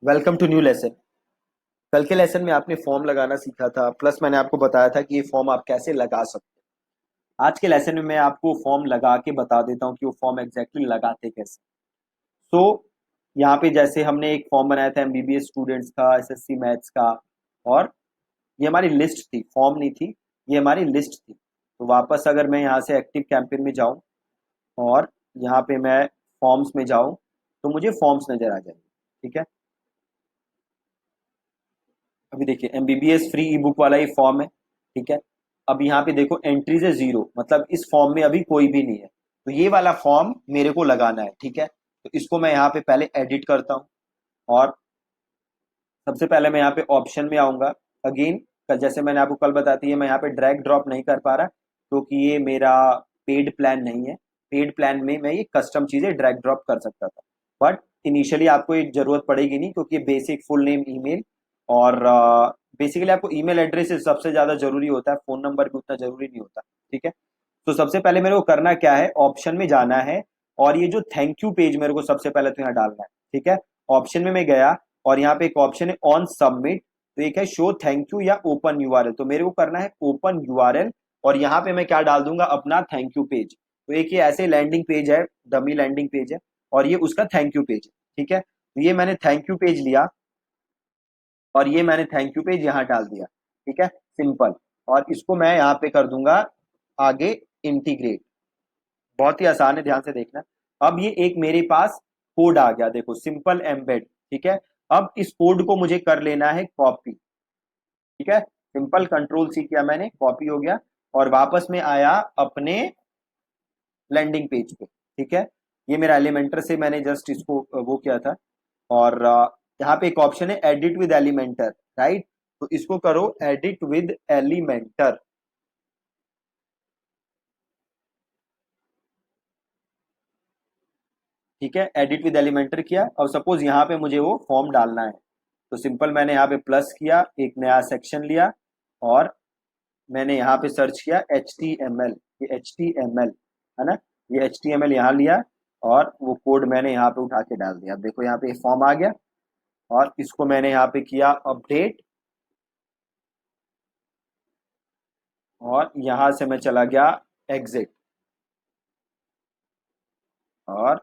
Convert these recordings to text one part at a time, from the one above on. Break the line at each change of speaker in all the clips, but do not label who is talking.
Welcome to new lesson. कल के lesson में आपने फॉर्म लगाना सीखा था, प्लस मैंने आपको बताया था कि ये फॉर्म आप कैसे लगा सकते हैं। आज के लेसन में मैं आपको फॉर्म लगा के बता देता हूँ कि वो फॉर्म एग्जैक्टली लगाते कैसे। तो यहाँ पे जैसे हमने एक फॉर्म बनाया था एमबीबीएस स्टूडेंट्स का, एसएससी मैथ्स का, और ये हमारी लिस्ट थी, फॉर्म नहीं थी, ये हमारी लिस्ट थी। तो वापस अगर मैं यहाँ से एक्टिव कैंपेन में जाऊँ और यहाँ पे मैं फॉर्म्स में जाऊँ तो मुझे फॉर्म्स नजर आ जाएंगे। ठीक है, अभी देखिए एमबीबीएस फ्री ई बुक वाला ही फॉर्म है। ठीक है, अब यहाँ पे देखो एंट्रीज है जीरो, मतलब इस फॉर्म में अभी कोई भी नहीं है। तो ये वाला फॉर्म मेरे को लगाना है। ठीक है, तो इसको मैं यहाँ पे पहले एडिट करता हूँ और सबसे पहले मैं यहाँ पे ऑप्शन में आऊंगा। अगेन जैसे मैंने आपको कल बताती है, मैं यहाँ पे ड्रैग ड्रॉप नहीं कर पा रहा क्योंकि ये मेरा पेड प्लान नहीं है। पेड प्लान में मैं ये कस्टम चीजें ड्रैग ड्रॉप कर सकता था, बट इनिशियली आपको ये जरूरत पड़ेगी नहीं क्योंकि बेसिक फुल नेम ईमेल और बेसिकली आपको ईमेल एड्रेस सबसे ज्यादा जरूरी होता है, फोन नंबर भी उतना जरूरी नहीं होता। ठीक है, तो सबसे पहले मेरे को करना क्या है, ऑप्शन में जाना है और ये जो थैंक यू पेज मेरे को सबसे पहले तो यहाँ डालना है। ठीक है, ऑप्शन में मैं गया और यहाँ पे एक ऑप्शन है ऑन सबमिट, तो एक है शो थैंक यू या ओपन यूआरएल, तो मेरे को करना है ओपन यूआरएल और यहाँ पे मैं क्या डाल दूंगा, अपना थैंक यू पेज। तो एक ये ऐसे लैंडिंग पेज है, डमी लैंडिंग पेज है और ये उसका थैंक यू पेज है। ठीक है, तो ये मैंने थैंक यू पेज लिया और ये मैंने थैंक यू पेज यहाँ डाल दिया। ठीक है, सिंपल। और इसको मैं यहाँ पे कर दूंगा आगे इंटीग्रेट। बहुत ही आसान है, ध्यान से देखना। अब ये एक मेरे पास कोड आ गया, देखो सिंपल एम्बेड। ठीक है, अब इस कोड को मुझे कर लेना है कॉपी। ठीक है, सिंपल कंट्रोल सी किया मैंने, कॉपी हो गया और वापस में आया अपने लैंडिंग पेज पे। ठीक है, ये मेरा एलिमेंटर से मैंने जस्ट इसको वो किया था और यहाँ पे एक ऑप्शन है एडिट विद एलिमेंटर, राइट। तो इसको करो एडिट विद एलिमेंटर। ठीक है, एडिट विद एलिमेंटर किया। अब सपोज यहाँ पे मुझे वो फॉर्म डालना है, तो सिंपल मैंने यहाँ पे प्लस किया, एक नया सेक्शन लिया और मैंने यहाँ पे सर्च किया एच टी एम एल। ये एच टी एम एल है ना, ये एच टी एम एल यहाँ लिया और वो कोड मैंने यहाँ पे उठा के डाल दिया। अब देखो यहाँ पे फॉर्म आ गया और इसको मैंने यहाँ पे किया अपडेट और यहाँ से मैं चला गया एग्जिट और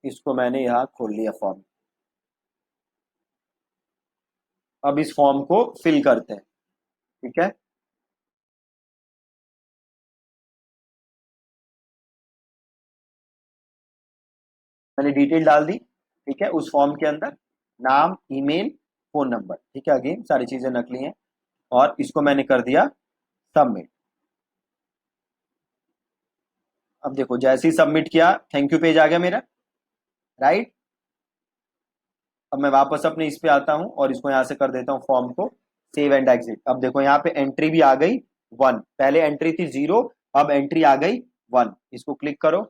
इसको मैंने यहाँ खोल लिया फॉर्म। अब इस फॉर्म को फिल करते हैं। ठीक है, मैंने डिटेल डाल दी। ठीक है, उस फॉर्म के अंदर नाम, ईमेल, फोन नंबर। ठीक है, अगेन सारी चीजें नकली हैं और इसको मैंने कर दिया सबमिट। अब देखो जैसे ही सबमिट किया थैंक यू पेज आ गया मेरा, राइट। अब मैं वापस अपने इस पे आता हूं और इसको यहां से कर देता हूं फॉर्म को सेव एंड एग्जिट। अब देखो यहाँ पे एंट्री भी आ गई 1, पहले एंट्री थी 0, अब एंट्री आ गई 1। इसको क्लिक करो,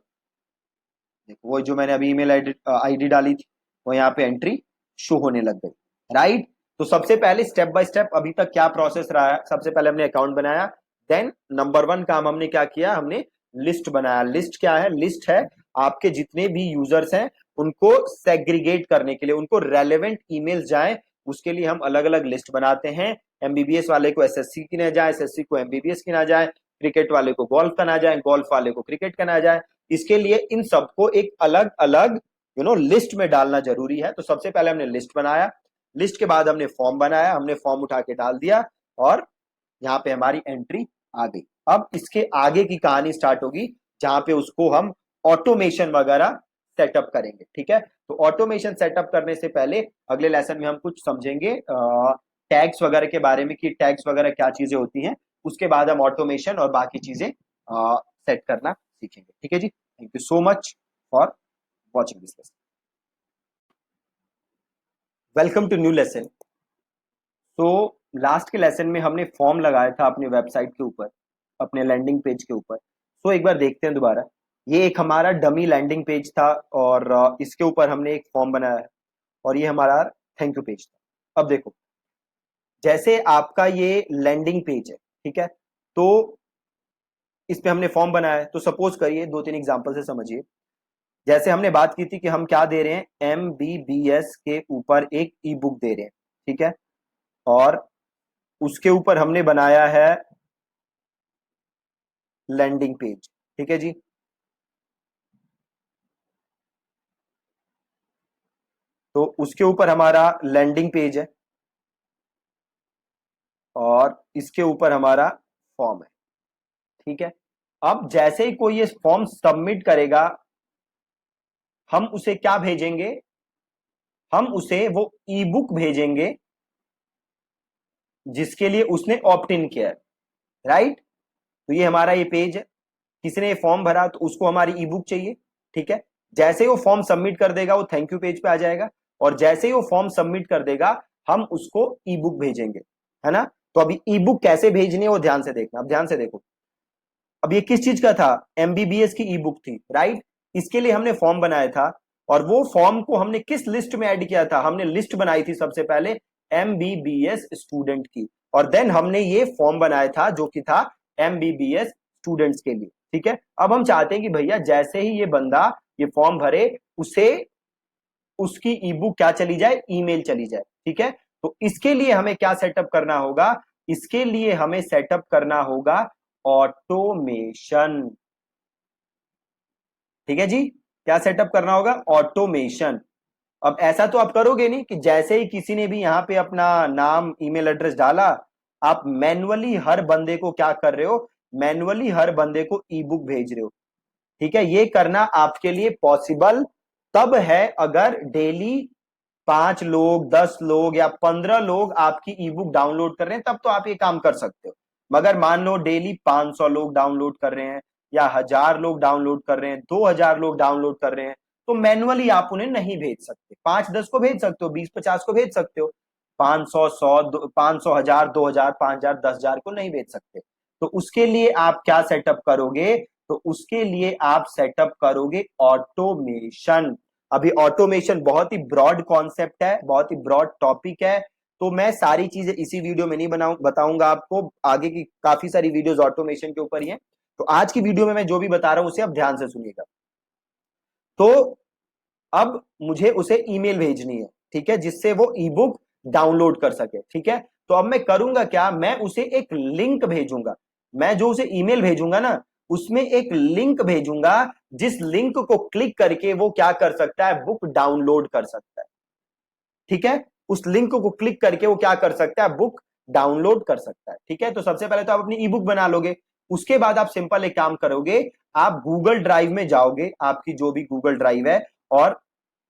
देखो वो जो मैंने अभी ईमेल आईडी डाली थी वो यहाँ पे एंट्री शो होने लग गई, राइट। तो सबसे पहले स्टेप बाय स्टेप अभी तक क्या प्रोसेस रहा है, सबसे पहले हमने अकाउंट बनाया, देन नंबर 1 काम हमने क्या किया, हमने लिस्ट बनाया। लिस्ट क्या है, लिस्ट है आपके जितने भी यूजर्स हैं उनको सेग्रीगेट करने के लिए, उनको रेलेवेंट ईमेल जाए उसके लिए हम अलग अलग लिस्ट बनाते हैं। एमबीबीएस वाले को एसएससी की ना जाए, एसएससी को एमबीबीएस की ना जाए, क्रिकेट वाले को गोल्फ का ना जाए, गोल्फ वाले को क्रिकेट का ना जाए। इसके लिए इन सबको एक अलग अलग लिस्ट में डालना जरूरी है। तो सबसे पहले हमने लिस्ट बनाया, लिस्ट के बाद हमने फॉर्म बनाया, हमने फॉर्म उठा के डाल दिया और यहाँ पे हमारी एंट्री आ गई। अब इसके आगे की कहानी स्टार्ट होगी जहां पे उसको हम ऑटोमेशन वगैरह सेटअप करेंगे। ठीक है, तो ऑटोमेशन सेटअप करने से पहले अगले लेसन में हम कुछ समझेंगे टैग्स वगैरह के बारे में कि टैग्स वगैरह क्या चीजें होती हैं। उसके बाद हम ऑटोमेशन और बाकी चीजें सेट करना सीखेंगे। ठीक है जी, thank you so much for watching this lesson. Welcome to new lesson. तो लास्ट के लेसन में हमने फॉर्म लगाया था अपने वेबसाइट के ऊपर, अपने लैंडिंग पेज के ऊपर। तो एक बार देखते हैं दोबारा। ये एक हमारा डमी लैंडिंग पेज था और इसके ऊपर हमने एक फॉर्म बनाया है और ये हमारा थैंक यू पेज था। अब देखो जैसे आपका ये लैंडिंग पेज है, ठीक है, तो इस पे हमने फॉर्म बनाया है। तो सपोज करिए, 2-3 एग्जांपल से समझिए। जैसे हमने बात की थी कि हम क्या दे रहे हैं, MBBS के ऊपर एक ई बुक दे रहे हैं, ठीक है, और उसके ऊपर हमने बनाया है लैंडिंग पेज, ठीक है जी। तो उसके ऊपर हमारा लैंडिंग पेज है और इसके ऊपर हमारा फॉर्म है, ठीक है। अब जैसे ही कोई ये फॉर्म सबमिट करेगा, हम उसे क्या भेजेंगे, हम उसे वो ई बुक भेजेंगे जिसके लिए उसने ऑप्ट इन किया है, राइट। तो ये हमारा ये पेज है, किसी ने फॉर्म भरा तो उसको हमारी ई बुक चाहिए, ठीक है। जैसे ही वो फॉर्म सबमिट कर देगा वो थैंक यू पेज पे आ जाएगा, और जैसे ही वो फॉर्म सबमिट कर देगा हम उसको ई बुक भेजेंगे, है ना। तो अभी ई बुक कैसे भेजनी है वो ध्यान से देखना, अब ध्यान से देखो। अब ये किस चीज का था, MBBS की ई बुक थी, राइट। इसके लिए हमने फॉर्म बनाया था, और वो फॉर्म को हमने किस लिस्ट में ऐड किया था, हमने लिस्ट बनाई थी सबसे पहले MBBS स्टूडेंट की, और देन हमने ये फॉर्म बनाया था जो कि था MBBS स्टूडेंट्स के लिए, ठीक है। अब हम चाहते हैं कि भैया जैसे ही ये बंदा ये फॉर्म भरे, उसे उसकी ई बुक क्या चली जाए, ईमेल चली जाए, ठीक है। तो इसके लिए हमें क्या सेटअप करना होगा, इसके लिए हमें सेटअप करना होगा ऑटोमेशन, ठीक है जी। क्या सेटअप करना होगा, ऑटोमेशन। अब ऐसा तो आप करोगे नहीं कि जैसे ही किसी ने भी यहां पे अपना नाम ईमेल एड्रेस डाला, आप मैन्युअली हर बंदे को क्या कर रहे हो, मैन्युअली हर बंदे को ई बुक भेज रहे हो, ठीक है। ये करना आपके लिए पॉसिबल तब है अगर डेली 5 लोग, 10 लोग या 15 लोग आपकी ई बुक डाउनलोड कर रहे हैं, तब तो आप ये काम कर सकते हो। मगर मान लो डेली 500 लोग डाउनलोड कर रहे हैं, या 1000 लोग डाउनलोड कर रहे हैं, 2000 लोग डाउनलोड कर रहे हैं, तो मैनुअली आप उन्हें नहीं भेज सकते। 5-10 को भेज सकते हो, 20-50 को भेज सकते हो, 500, 100, 500, 1000, 2000, 5000, 10,000 को नहीं भेज सकते। तो उसके लिए आप क्या सेटअप करोगे, तो उसके लिए आप सेटअप करोगे ऑटोमेशन। अभी ऑटोमेशन बहुत ही ब्रॉड कॉन्सेप्ट है, बहुत ही ब्रॉड टॉपिक है, तो मैं सारी चीजें इसी वीडियो में नहीं बताऊंगा आपको, आगे की काफी सारी वीडियोस ऑटोमेशन के ऊपर ही है। तो आज की वीडियो में मैं जो भी बता रहा हूं उसे आप ध्यान से सुनिएगा। तो अब मुझे उसे ईमेल भेजनी है, ठीक है, जिससे वो ई बुक डाउनलोड कर सके, ठीक है। तो अब मैं करूंगा क्या, मैं उसे एक लिंक भेजूंगा, मैं जो उसे ईमेल भेजूंगा ना, उसमें एक लिंक भेजूंगा, जिस लिंक को क्लिक करके वो क्या कर सकता है, बुक डाउनलोड कर सकता है, ठीक है। उस लिंक को क्लिक करके वो क्या कर सकता है, बुक डाउनलोड कर सकता है, ठीक है। तो सबसे पहले तो आप अपनी ई बुक बना लोगे, उसके बाद आप सिंपल एक काम करोगे, आप गूगल ड्राइव में जाओगे, आपकी जो भी गूगल ड्राइव है, और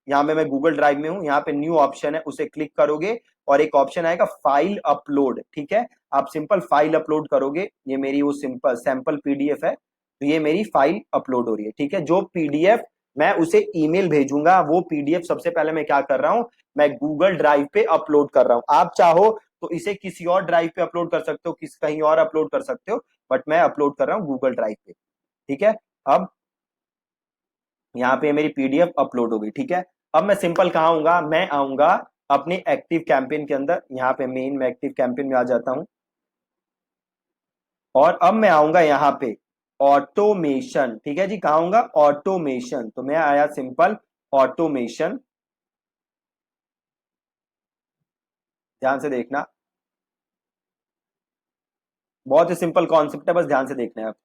यहां पे मैं गूगल ड्राइव में हूं, यहाँ पे न्यू ऑप्शन है, उसे क्लिक करोगे और एक ऑप्शन आएगा फाइल अपलोड, ठीक है। आप सिंपल फाइल अपलोड करोगे, ये मेरी वो सिंपल सैंपल पीडीएफ है, तो ये मेरी फाइल अपलोड हो रही है, ठीक है। जो पीडीएफ मैं उसे ईमेल भेजूंगा, वो पीडीएफ सबसे पहले मैं क्या कर रहा हूं, मैं गूगल ड्राइव पे अपलोड कर रहा हूं। आप चाहो तो इसे किसी और ड्राइव पे अपलोड कर सकते हो, किस कहीं और अपलोड कर सकते हो, बट मैं अपलोड कर रहा हूं गूगल ड्राइव पे, ठीक है। अब यहाँ पे मेरी पीडीएफ अपलोड हो गई, ठीक है। अब मैं सिंपल कहाँ आऊंगा, मैं आऊंगा अपने एक्टिव कैंपेन के अंदर, यहाँ पे मेन मैं एक्टिव कैंपेन में आ जाता हूं, और अब मैं आऊंगा यहाँ पे ऑटोमेशन, ठीक है जी। कहाँ आऊंगा, ऑटोमेशन, तो मैं आया सिंपल ऑटोमेशन, ध्यान से देखना, बहुत ही सिंपल कॉन्सेप्ट है, बस ध्यान से देखना है आप।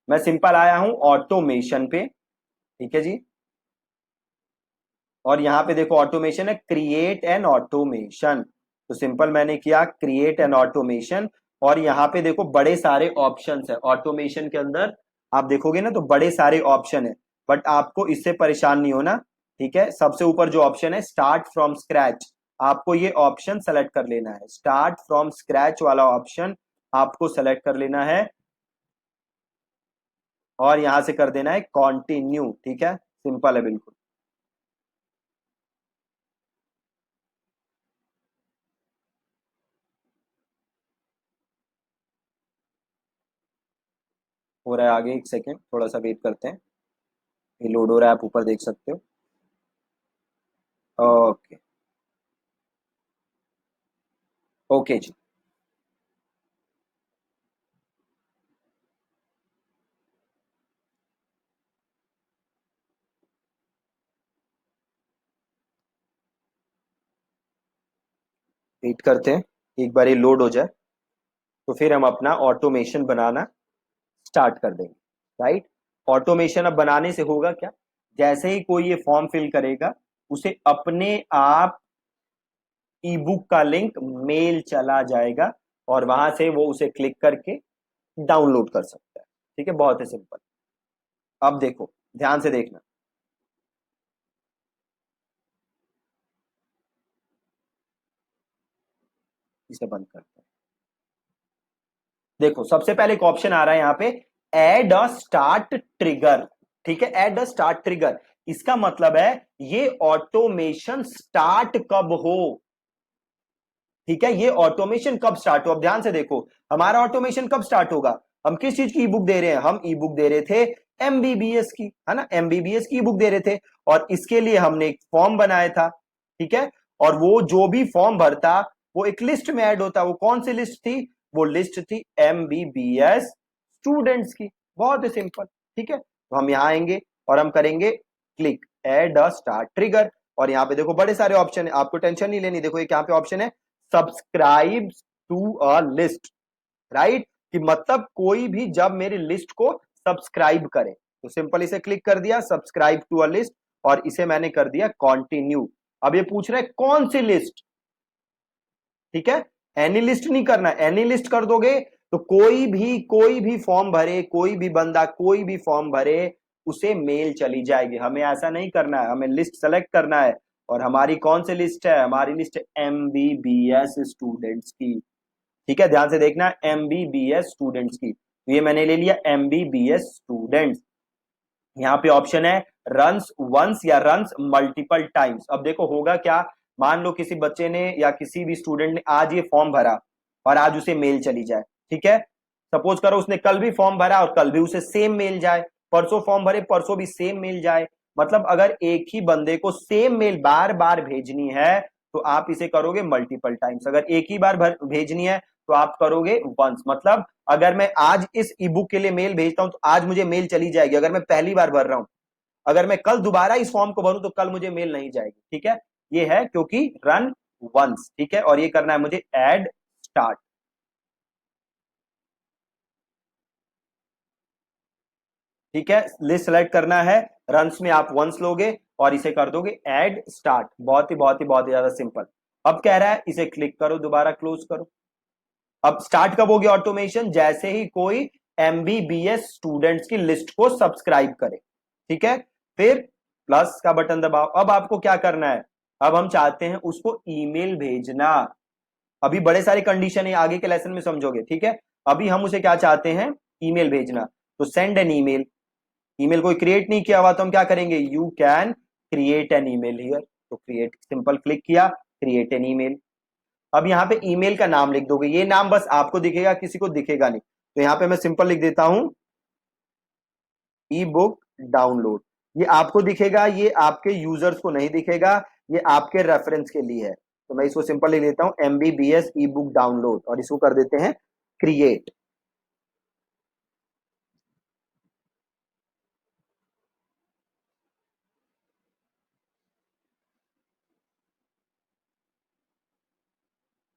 मैं सिंपल आया हूं ऑटोमेशन पे, ठीक है जी। और यहाँ पे देखो ऑटोमेशन है, क्रिएट एन ऑटोमेशन, तो सिंपल मैंने किया क्रिएट एन ऑटोमेशन, और यहाँ पे देखो बड़े सारे ऑप्शंस है ऑटोमेशन के अंदर, आप देखोगे ना तो बड़े सारे ऑप्शन है, बट आपको इससे परेशान नहीं होना, ठीक है। सबसे ऊपर जो ऑप्शन है स्टार्ट फ्रॉम स्क्रैच, आपको ये ऑप्शन सेलेक्ट कर लेना है, स्टार्ट फ्रॉम स्क्रैच वाला ऑप्शन आपको सेलेक्ट कर लेना है, और यहां से कर देना है कॉन्टिन्यू, ठीक है, सिंपल है बिल्कुल। हो रहा है आगे, एक सेकेंड थोड़ा सा वेट करते हैं, ये लोड हो रहा है, आप ऊपर देख सकते हो। ओके, ओके जी। वेट करते हैं एक बार ये लोड हो जाए, तो फिर हम अपना ऑटोमेशन बनाना स्टार्ट कर देंगे। राइट, ऑटोमेशन अब बनाने से होगा क्या, जैसे ही कोई ये फॉर्म फिल करेगा उसे अपने आप ई बुक का लिंक मेल चला जाएगा और वहां से वो उसे क्लिक करके डाउनलोड कर सकता है। ठीक है, बहुत ही सिंपल। अब देखो, ध्यान से देखना। इसे बंद करते हैं। देखो, सबसे पहले एक ऑप्शन आ रहा है यहाँ पे, एड अ स्टार्ट ट्रिगर। ठीक है, एड अ स्टार्ट ट्रिगर, इसका मतलब है ये ऑटोमेशन स्टार्ट कब हो। ठीक है, ये ऑटोमेशन कब स्टार्ट हो। अब ध्यान से देखो, हमारा ऑटोमेशन कब स्टार्ट होगा। हम किस चीज की ई बुक दे रहे हैं, हम ई बुक दे रहे थे एमबीबीएस की, है ना, एमबीबीएस की ई बुक दे रहे थे। और इसके लिए हमने एक फॉर्म बनाया था। ठीक है, और वो जो भी फॉर्म भरता वो एक लिस्ट में ऐड होता। वो कौन सी लिस्ट थी, वो लिस्ट थी एमबीबीएस स्टूडेंट्स की। बहुत ही सिंपल। ठीक है, तो हम यहां आएंगे और हम करेंगे click add a start trigger. और यहाँ पे देखो बड़े सारे ऑप्शन है, आपको टेंशन नहीं लेनी। देखो एक यहाँ पे ऑप्शन है subscribe to a list. Right, कि मतलब कोई भी जब मेरी लिस्ट को सब्सक्राइब करे, तो सिंपल इसे क्लिक कर दिया सब्सक्राइब टू अ लिस्ट, और इसे मैंने कर दिया कंटिन्यू। अब ये पूछ रहा है कौन सी लिस्ट। ठीक है, एनी लिस्ट नहीं करना, एनी लिस्ट कर दोगे तो कोई भी फॉर्म भरे, कोई भी बंदा कोई भी फॉर्म भरे उसे मेल चली जाएगी। हमें ऐसा नहीं करना है, हमें लिस्ट सेलेक्ट करना है। और हमारी कौन सी लिस्ट है, हमारी लिस्ट है एमबीबीएस स्टूडेंट्स की। ठीक है, ध्यान से देखना, एमबीबीएस स्टूडेंट्स की। तो ये मैंने ले लिया एमबीबीएस स्टूडेंट्स। यहाँ पे ऑप्शन है रन्स वंस या रन्स मल्टीपल टाइम्स। अब देखो होगा क्या, मान लो किसी बच्चे ने या किसी भी स्टूडेंट ने आज ये फॉर्म भरा और आज उसे मेल चली जाए। ठीक है, सपोज करो उसने कल भी फॉर्म भरा और कल भी उसे सेम मेल जाए, परसों फॉर्म भरे परसों भी सेम मेल जाए। मतलब अगर एक ही बंदे को सेम मेल बार बार भेजनी है तो आप इसे करोगे मल्टीपल टाइम्स। अगर एक ही बार भेजनी है तो आप करोगे वंस। मतलब अगर मैं आज इस ई बुक के लिए मेल भेजता हूं तो आज मुझे मेल चली जाएगी, अगर मैं पहली बार भर रहा हूं। अगर मैं कल दोबारा इस फॉर्म को भरूं तो कल मुझे मेल नहीं जाएगी। ठीक है, ये है क्योंकि रन वंस। ठीक है, और ये करना है मुझे एड स्टार्ट। ठीक है, लिस्ट सेलेक्ट करना है, रन्स में आप वंस लोगे और इसे कर दोगे एड स्टार्ट। बहुत ही ज्यादा सिंपल। अब कह रहा है इसे क्लिक करो, दोबारा क्लोज करो। अब स्टार्ट कब होगी ऑटोमेशन, जैसे ही कोई एमबीबीएस स्टूडेंट्स की लिस्ट को सब्सक्राइब करे। ठीक है, फिर प्लस का बटन दबाओ। अब आपको क्या करना है, अब हम चाहते हैं उसको ईमेल भेजना। अभी बड़े सारे कंडीशन है, आगे के लेसन में समझोगे। ठीक है, अभी हम उसे क्या चाहते हैं, ईमेल भेजना। तो सेंड एन ईमेल। ईमेल कोई क्रिएट नहीं किया हुआ तो हम क्या करेंगे, you can create an email here. तो क्रिएट सिंपल क्लिक किया, क्रिएट एन ईमेल। अब यहाँ पे ईमेल का नाम लिख दोगे, ये नाम बस आपको दिखेगा, किसी को दिखेगा नहीं। तो यहाँ पे मैं सिंपल लिख देता हूं ई बुक डाउनलोड। ये आपको दिखेगा, ये आपके यूजर्स को नहीं दिखेगा, ये आपके रेफरेंस के लिए है। तो मैं इसको सिंपल लिख देता हूं एमबीबीएस ई बुक डाउनलोड और इसको कर देते हैं क्रिएट।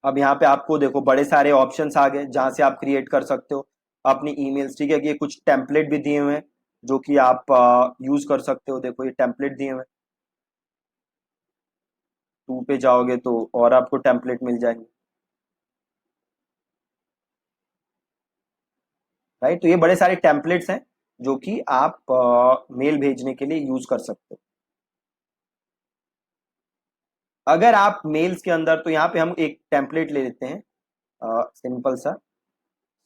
अब यहाँ पे आपको देखो बड़े सारे ऑप्शंस आ गए जहां से आप क्रिएट कर सकते हो अपनी ईमेल्स। ठीक है, कि ये कुछ टेम्पलेट भी दिए हुए हैं जो कि आप यूज कर सकते हो। देखो ये टेम्पलेट दिए हुए हैं, टू पे जाओगे तो और आपको टेम्पलेट मिल जाएंगे। राइट, तो ये बड़े सारे टेम्पलेट्स हैं जो कि आप मेल भेजने के लिए यूज कर सकते हो। अगर आप मेल्स के अंदर, तो यहाँ पे हम एक टेम्पलेट ले लेते हैं सिंपल सा,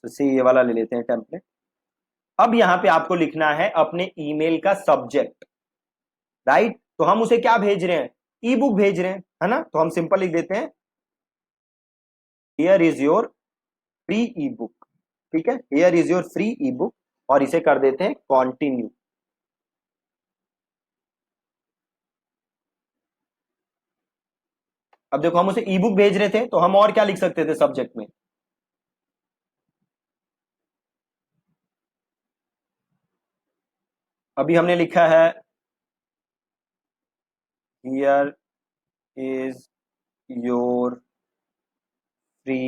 जैसे ये वाला ले लेते हैं टेम्पलेट। अब यहाँ पे आपको लिखना है अपने ईमेल का सब्जेक्ट। राइट, तो हम उसे क्या भेज रहे हैं, ई बुक भेज रहे हैं, है ना। तो हम सिंपल लिख देते हैं here is your free E book. ठीक है, here is your free E book और इसे कर देते हैं कॉन्टिन्यू। अब देखो हम उसे ई बुक भेज रहे थे तो हम और क्या लिख सकते थे सब्जेक्ट में। अभी हमने लिखा है here is your free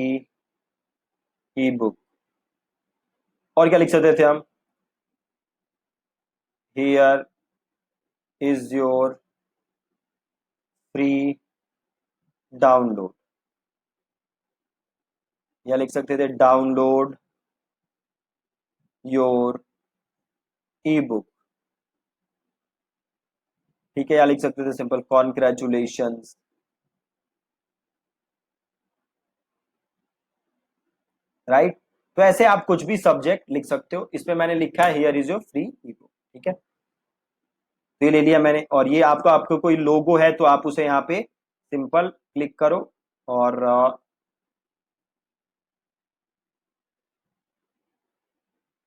E book. और क्या लिख सकते थे हम? Here is your free download, या लिख सकते थे डाउनलोड योर ई बुक। ठीक है, या लिख सकते थे सिंपल कॉन्ग्रेचुलेशन। राइट। तो ऐसे आप कुछ भी सब्जेक्ट लिख सकते हो। इसमें मैंने लिखा है here is your free E book. ठीक है, तो ये ले लिया मैंने। और ये आपका आपको कोई लोगो है तो आप उसे यहाँ पे सिंपल क्लिक करो और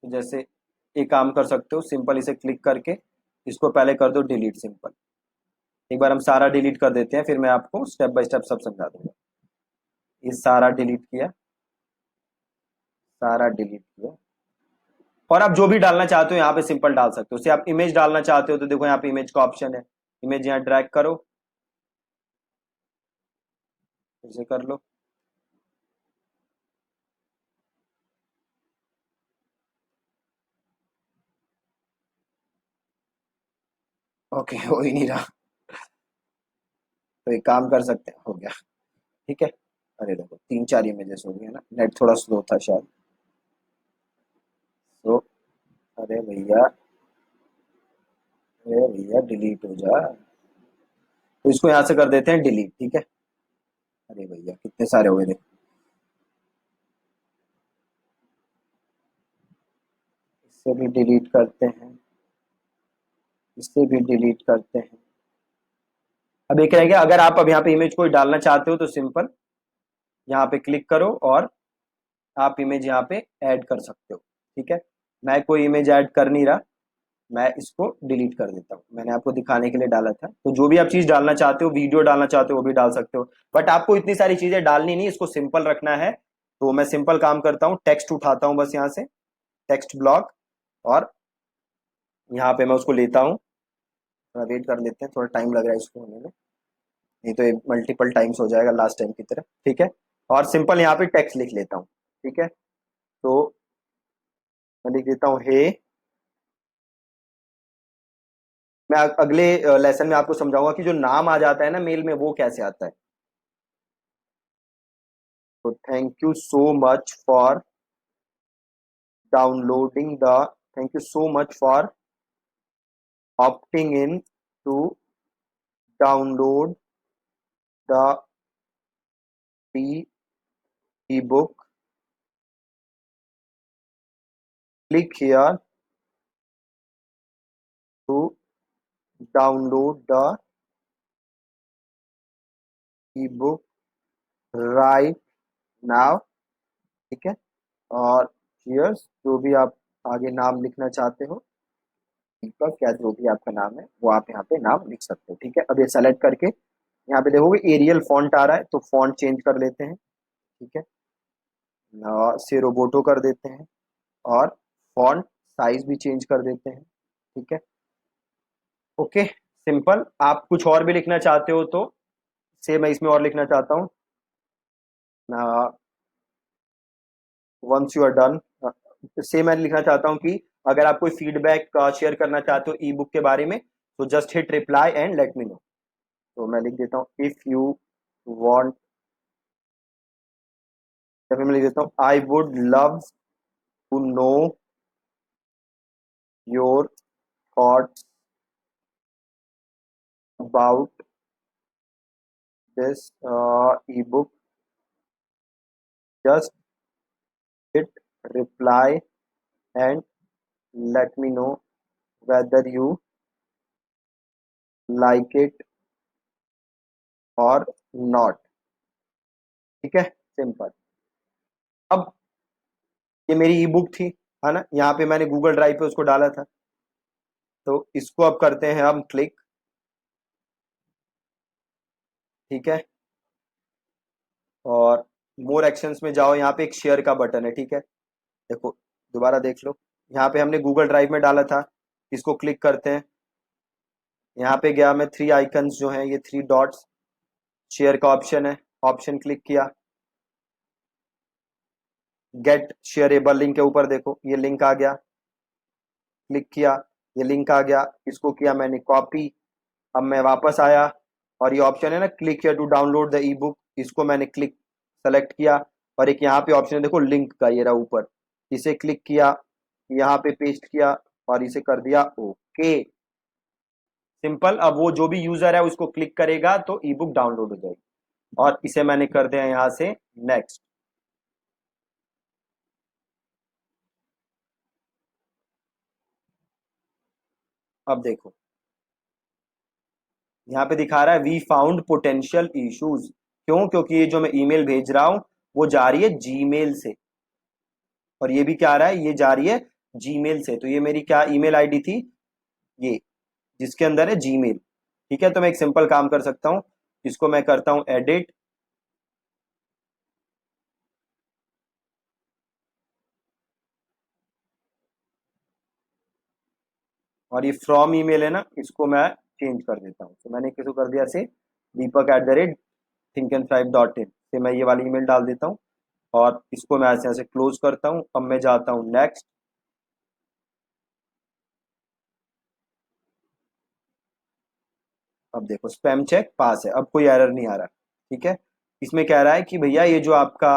जैसे एक काम कर सकते हो, सिंपल इसे क्लिक करके इसको पहले कर दो डिलीट सिंपल। एक बार हम सारा डिलीट कर देते हैं, फिर मैं आपको स्टेप बाय स्टेप सब समझा दूंगा। ये सारा डिलीट किया, सारा डिलीट किया। और आप जो भी डालना चाहते हो यहाँ पे सिंपल डाल सकते हो। जैसे आप इमेज डालना चाहते हो तो देखो यहाँ पे इमेज का ऑप्शन है, इमेज यहाँ ड्रैग करो, इसे कर लो। ओके, हो ही नहीं रहा। तो एक काम कर सकते हैं, हो गया। ठीक है। अरे देखो 3 4 इमेजेस हो गए ना, नेट थोड़ा स्लो था शायद। तो अरे भैया, अरे भैया डिलीट हो जा। तो इसको यहाँ से कर देते हैं डिलीट। ठीक है। अरे भैया कितने सारे हो गए देखो। इससे भी डिलीट करते हैं, इससे भी डिलीट करते हैं। अब एक रह गया, अगर आप अब यहाँ पे इमेज कोई डालना चाहते हो तो सिंपल यहाँ पे क्लिक करो और आप इमेज यहाँ पे ऐड कर सकते हो। ठीक है, मैं कोई इमेज ऐड कर नहीं रहा, मैं इसको डिलीट कर देता हूँ। मैंने आपको दिखाने के लिए डाला था। तो जो भी आप चीज डालना चाहते हो, वीडियो डालना चाहते हो वो भी डाल सकते हो। बट आपको इतनी सारी चीजें डालनी नहीं, इसको सिंपल रखना है। तो मैं सिंपल काम करता हूँ, टेक्स्ट उठाता हूँ बस यहाँ से, टेक्स्ट ब्लॉक, और यहाँ पे मैं उसको लेता हूँ। थोड़ा वेट कर लेते हैं, थोड़ा टाइम लग रहा है इसको होने में, नहीं तो ये मल्टीपल टाइम्स हो जाएगा लास्ट टाइम की तरह। ठीक है, और सिंपल यहाँ पे टेक्स्ट लिख लेता हूँ। ठीक है, तो मैं लिख देता हूँ हे। मैं अगले लेसन में आपको समझाऊंगा कि जो नाम आ जाता है ना मेल में, वो कैसे आता है। तो thank you so much for downloading the, thank you so much for opting in to download the free ebook. Click here to download the ebook right now. ठीक है, और cheers, जो भी आप आगे नाम लिखना चाहते हो, दीपक या जो भी आपका नाम है वो आप यहाँ पे नाम लिख सकते हो। ठीक है, अब ये सेलेक्ट करके यहाँ पे देखोगे एरियल फॉन्ट आ रहा है, तो फॉन्ट चेंज कर लेते हैं। ठीक है, से रोबोटो कर देते हैं, और फॉन्ट साइज भी चेंज कर देते हैं। ठीक है, ओके। सिंपल, आप कुछ और भी लिखना चाहते हो तो से मैं इसमें और लिखना चाहता हूँ, वंस यू आर डन। से मैं लिखना चाहता हूँ कि अगर आप कोई फीडबैक शेयर करना चाहते हो ई बुक के बारे में, तो just hit reply and let me know. तो मैं लिख देता हूँ इफ यू वांट, या फिर मैं लिख देता हूँ I would love to know your thoughts about this ebook, just hit reply and let me know whether you like it or not। ठीक है, सिंपल। अब ये मेरी ई बुक थी, है ना, यहाँ पे मैंने गूगल ड्राइव पे उसको डाला था। तो इसको अब करते हैं हम क्लिक। ठीक है, और मोर एक्शंस में जाओ, यहाँ पे एक शेयर का बटन है। ठीक है, देखो दोबारा देख लो, यहाँ पे हमने गूगल ड्राइव में डाला था, इसको क्लिक करते हैं। यहाँ पे गया मैं, 3 आइकन्स जो हैं ये 3 डॉट्स, शेयर का ऑप्शन है, ऑप्शन क्लिक किया। गेट शेयरेबल लिंक के ऊपर देखो ये लिंक आ गया, क्लिक किया, ये लिंक आ गया, इसको किया मैंने कॉपी। अब मैं वापस आया और ये ऑप्शन है ना click here to download the ebook, इसको मैंने क्लिक सेलेक्ट किया। और एक यहाँ पे ऑप्शन है देखो लिंक का, ये रहा ऊपर, इसे क्लिक किया, यहाँ पे पेस्ट किया और इसे कर दिया ओके। सिंपल। अब वो जो भी यूजर है उसको क्लिक करेगा तो ई बुक डाउनलोड हो जाएगी। और इसे मैंने कर दिया यहाँ से नेक्स्ट। अब देखो यहाँ पे दिखा रहा है वी फाउंड पोटेंशियल इश्यूज। क्यों? क्योंकि ये जो मैं ईमेल भेज रहा हूं वो जा रही है जीमेल से, और ये भी क्या आ रहा है, ये जा रही है जीमेल से। तो ये मेरी क्या ईमेल आईडी थी, ये जिसके अंदर है जीमेल। ठीक है, तो मैं एक सिंपल काम कर सकता हूं, इसको मैं करता हूं एडिट, और ये फ्रॉम ईमेल है ना, इसको मैं चेंज कर देता हूँ। तो मैंने किसको कर दिया से deepak@thinkandthrive.in से मैं ये वाली ईमेल डाल देता हूँ, और इसको मैं ऐसे ऐसे क्लोज करता हूँ। अब मैं जाता हूँ नेक्स्ट। अब देखो स्पैम चेक पास है, अब कोई एरर नहीं आ रहा। ठीक है, इसमें कह रहा है कि भैया ये जो आपका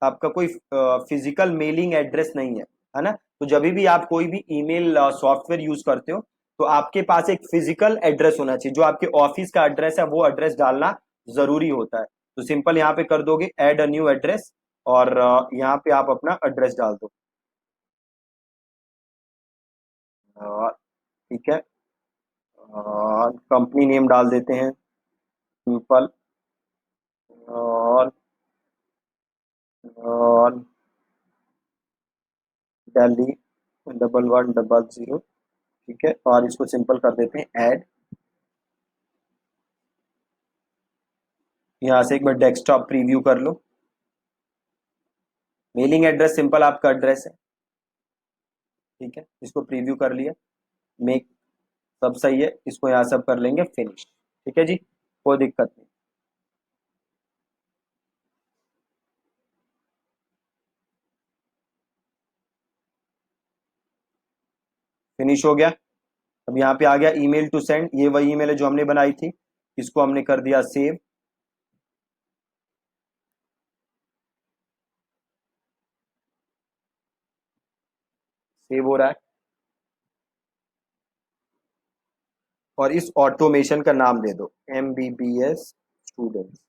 आपका कोई फिजिकल मेलिंग एड्रेस नहीं है ना। तो जब भी आप कोई भी ईमेल सॉफ्टवेयर यूज करते हो तो आपके पास एक फिजिकल एड्रेस होना चाहिए, जो आपके ऑफिस का एड्रेस है वो एड्रेस डालना जरूरी होता है। तो सिंपल यहाँ पे कर दोगे ऐड अ न्यू एड्रेस, और यहाँ पे आप अपना एड्रेस डाल दो। अ, ठीक है, कंपनी नेम डाल देते हैं सिंपल, और दिल्ली 1100। ठीक है, और इसको सिंपल कर देते हैं ऐड। यहाँ से एक बार डेस्कटॉप प्रीव्यू कर लो। मेलिंग एड्रेस सिंपल आपका एड्रेस है। ठीक है, इसको प्रीव्यू कर लिया, मेक, सब सही है, इसको यहाँ सब कर लेंगे फिनिश। ठीक है जी, कोई दिक्कत नहीं। फिनिश हो गया। अब यहाँ पे आ गया ईमेल टू सेंड, ये वही ईमेल है जो हमने बनाई थी, इसको हमने कर दिया सेव। सेव हो रहा है, और इस ऑटोमेशन का नाम दे दो MBBS स्टूडेंट्स,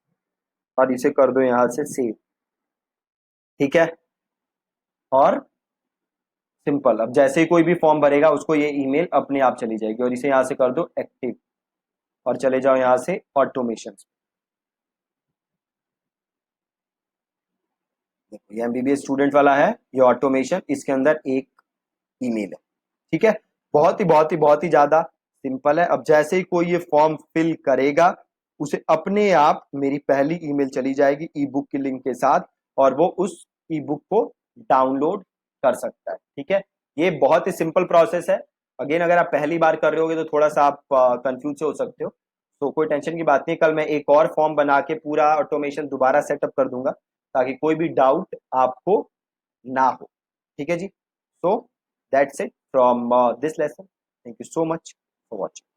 और इसे कर दो यहाँ से सेव। ठीक है, और सिंपल, अब जैसे ही कोई भी फॉर्म भरेगा उसको ये ईमेल अपने आप चली जाएगी, और इसे यहाँ से कर दो एक्टिव, और चले जाओ यहाँ से ऑटोमेशन। देखो ये MBBS स्टूडेंट वाला है, ये ऑटोमेशन, इसके अंदर एक ईमेल है। ठीक है, बहुत ही ज्यादा सिंपल है। अब जैसे ही कोई ये फॉर्म फिल करेगा उसे अपने आप मेरी पहली ईमेल चली जाएगी ई बुक की लिंक के साथ, और वो उस ई बुक को डाउनलोड कर सकता है। ठीक है, ये बहुत ही सिंपल प्रोसेस है। अगेन अगर आप पहली बार कर रहे होगे तो थोड़ा सा आप कंफ्यूज हो सकते हो, तो कोई टेंशन की बात नहीं, कल मैं एक और फॉर्म बना के पूरा ऑटोमेशन दोबारा सेटअप कर दूंगा, ताकि कोई भी डाउट आपको ना हो। ठीक है जी, so that's it from this lesson. Thank you so much for watching.